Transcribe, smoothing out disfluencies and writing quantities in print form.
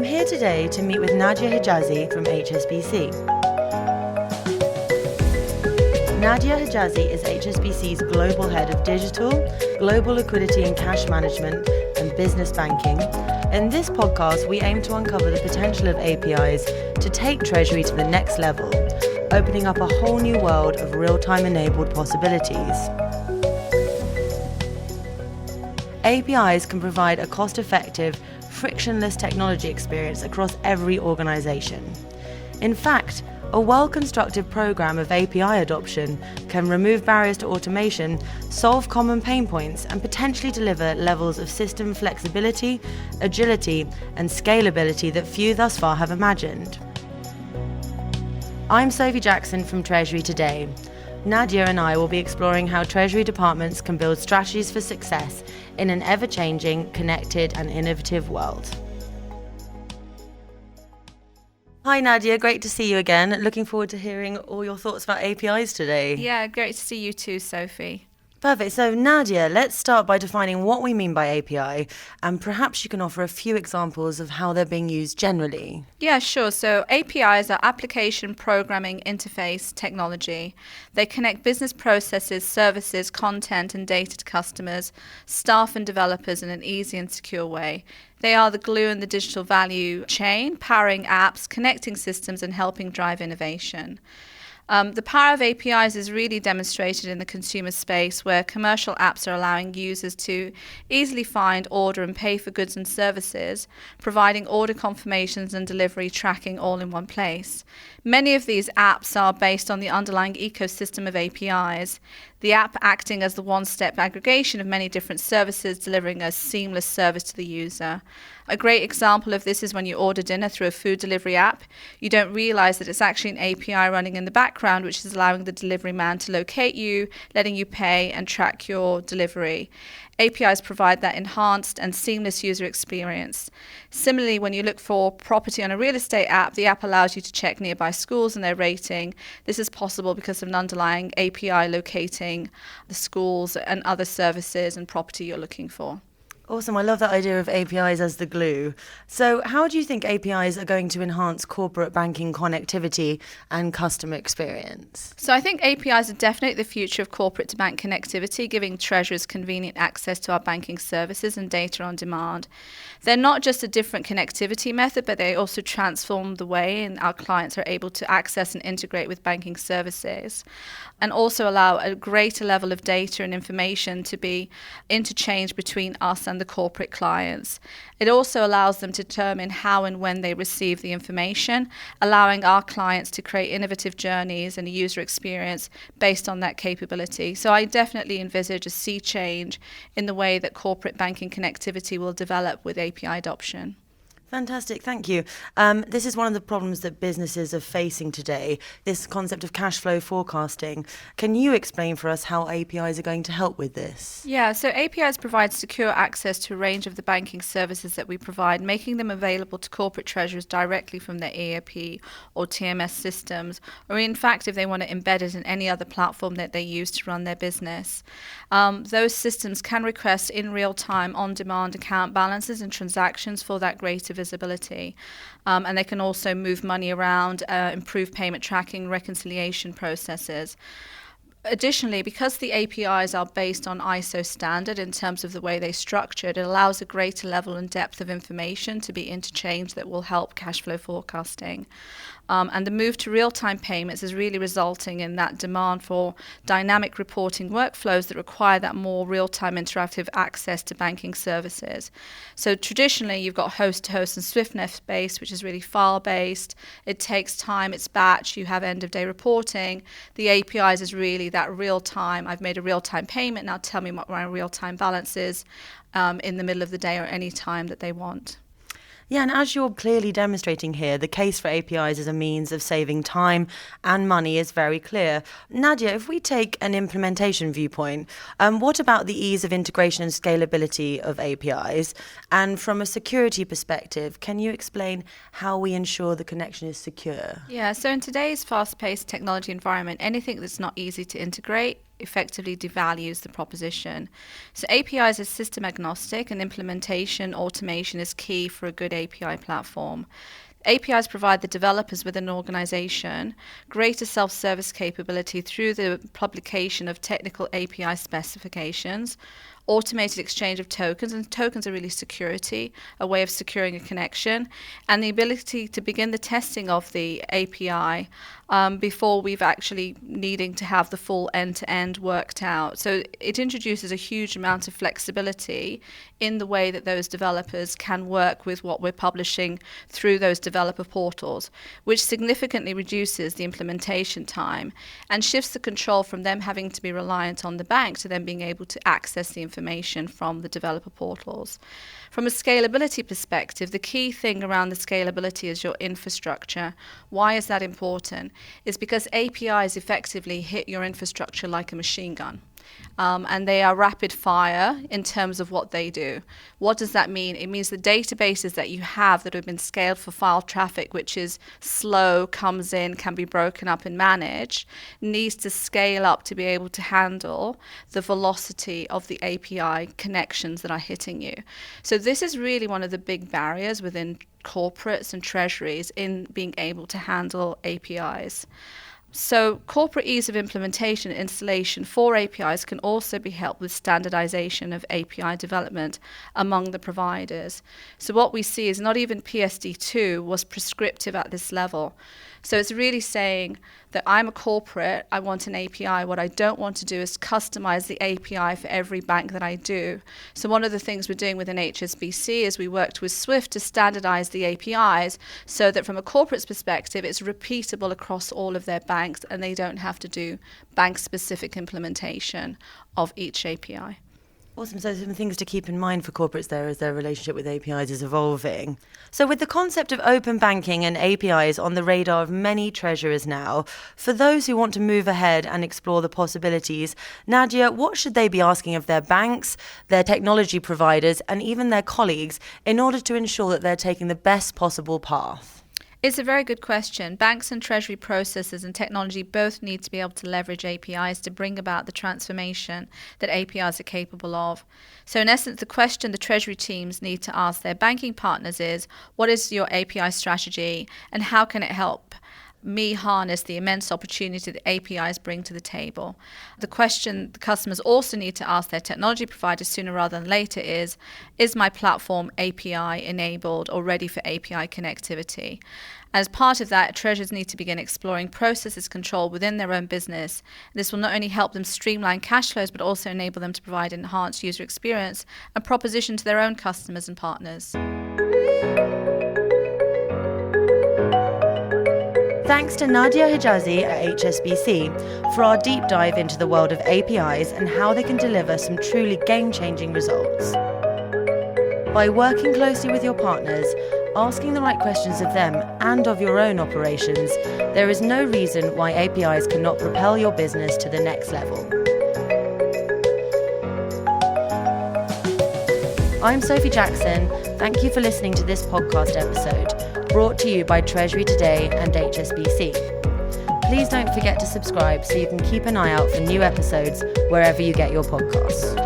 I'm here today to meet with Nadya Hijazi from HSBC. Nadya Hijazi is HSBC's Global Head of Digital, Global Liquidity and Cash Management, and Business Banking. In this podcast, we aim to uncover the potential of APIs to take Treasury to the next level, opening up a whole new world of real-time enabled possibilities. APIs can provide a cost-effective, frictionless technology experience across every organization. In fact, a well-constructed program of API adoption can remove barriers to automation, solve common pain points, and potentially deliver levels of system flexibility, agility, and scalability that few thus far have imagined. I'm Sophie Jackson from Treasury Today. Nadya and I will be exploring how Treasury departments can build strategies for success in an ever-changing, connected, and innovative world. Hi Nadya, great to see you again. Looking forward to hearing all your thoughts about APIs today. Yeah, great to see you too, Sophie. Perfect. So Nadya, let's start by defining what we mean by API, and perhaps you can offer a few examples of how they're being used generally. Yeah, sure. So APIs are application programming interface technology. They connect business processes, services, content, and data to customers, staff, and developers in an easy and secure way. They are the glue in the digital value chain, powering apps, connecting systems, and helping drive innovation. The power of APIs is really demonstrated in the consumer space, where commercial apps are allowing users to easily find, order, and pay for goods and services, providing order confirmations and delivery tracking all in one place. Many of these apps are based on the underlying ecosystem of APIs, the app acting as the one-step aggregation of many different services, delivering a seamless service to the user. A great example of this is when you order dinner through a food delivery app. You don't realize that it's actually an API running in the background, which is allowing the delivery man to locate you, letting you pay and track your delivery. APIs provide that enhanced and seamless user experience. Similarly, when you look for property on a real estate app, the app allows you to check nearby schools and their rating. This is possible because of an underlying API locating the schools and other services and property you're looking for. Awesome. I love that idea of APIs as the glue. So how do you think APIs are going to enhance corporate banking connectivity and customer experience? So I think APIs are definitely the future of corporate to bank connectivity, giving treasurers convenient access to our banking services and data on demand. They're not just a different connectivity method, but they also transform the way our clients are able to access and integrate with banking services, and also allow a greater level of data and information to be interchanged between us and the corporate clients. It also allows them to determine how and when they receive the information, allowing our clients to create innovative journeys and a user experience based on that capability. So I definitely envisage a sea change in the way that corporate banking connectivity will develop with API adoption. Fantastic, thank you. This is one of the problems that businesses are facing today, this concept of cash flow forecasting. Can you explain for us how APIs are going to help with this? Yeah, so APIs provide secure access to a range of the banking services that we provide, making them available to corporate treasurers directly from their ERP or TMS systems, or in fact, if they want to embed it in any other platform that they use to run their business. Those systems can request in real time, on-demand account balances and transactions for that greater visibility. And they can also move money around, improve payment tracking, reconciliation processes. Additionally, because the APIs are based on ISO standard in terms of the way they're structured, it allows a greater level and depth of information to be interchanged that will help cash flow forecasting. And the move to real-time payments is really resulting in that demand for dynamic reporting workflows that require that more real-time interactive access to banking services. So traditionally, you've got host-to-host and SwiftNet-based, which is really file-based. It takes time, it's batch, you have end-of-day reporting. The APIs is really that real-time, I've made a real-time payment, now tell me what my real-time balance is in the middle of the day or any time that they want. Yeah, and as you're clearly demonstrating here, the case for APIs as a means of saving time and money is very clear. Nadya, if we take an implementation viewpoint, what about the ease of integration and scalability of APIs? And from a security perspective, can you explain how we ensure the connection is secure? Yeah, so in today's fast-paced technology environment, anything that's not easy to integrate effectively devalues the proposition. So APIs are system agnostic, and implementation automation is key for a good API platform. APIs provide the developers within an organization greater self-service capability through the publication of technical API specifications, automated exchange of tokens, and tokens are really security, a way of securing a connection, and the ability to begin the testing of the API before we've actually needing to have the full end-to-end worked out. So it introduces a huge amount of flexibility in the way that those developers can work with what we're publishing through those developer portals, which significantly reduces the implementation time and shifts the control from them having to be reliant on the bank to them being able to access the information from the developer portals. From a scalability perspective, the key thing around the scalability is your infrastructure. Why is that important? It's because APIs effectively hit your infrastructure like a machine gun. And they are rapid fire in terms of what they do. What does that mean? It means the databases that you have that have been scaled for file traffic, which is slow, comes in, can be broken up and managed, needs to scale up to be able to handle the velocity of the API connections that are hitting you. So this is really one of the big barriers within corporates and treasuries in being able to handle APIs. So corporate ease of implementation and installation for APIs can also be helped with standardization of API development among the providers. So what we see is not even PSD2 was prescriptive at this level. So it's really saying that I'm a corporate, I want an API. What I don't want to do is customize the API for every bank that I do. So one of the things we're doing within HSBC is we worked with Swift to standardize the APIs so that from a corporate's perspective, it's repeatable across all of their banks and they don't have to do bank-specific implementation of each API. Awesome. So some things to keep in mind for corporates there as their relationship with APIs is evolving. So with the concept of open banking and APIs on the radar of many treasurers now, for those who want to move ahead and explore the possibilities, Nadya, what should they be asking of their banks, their technology providers, and even their colleagues in order to ensure that they're taking the best possible path? It's a very good question. Banks and treasury processes and technology both need to be able to leverage APIs to bring about the transformation that APIs are capable of. So in essence, the question the treasury teams need to ask their banking partners is, what is your API strategy and how can it help me harness the immense opportunity that APIs bring to the table? The question the customers also need to ask their technology providers sooner rather than later is my platform API enabled or ready for API connectivity? As part of that, treasurers need to begin exploring processes control within their own business. This will not only help them streamline cash flows, but also enable them to provide enhanced user experience and proposition to their own customers and partners. Thanks to Nadya Hijazi at HSBC for our deep dive into the world of APIs and how they can deliver some truly game-changing results. By working closely with your partners, asking the right questions of them and of your own operations, there is no reason why APIs cannot propel your business to the next level. I'm Sophie Jackson. Thank you for listening to this podcast episode, brought to you by Treasury Today and HSBC. Please don't forget to subscribe so you can keep an eye out for new episodes wherever you get your podcasts.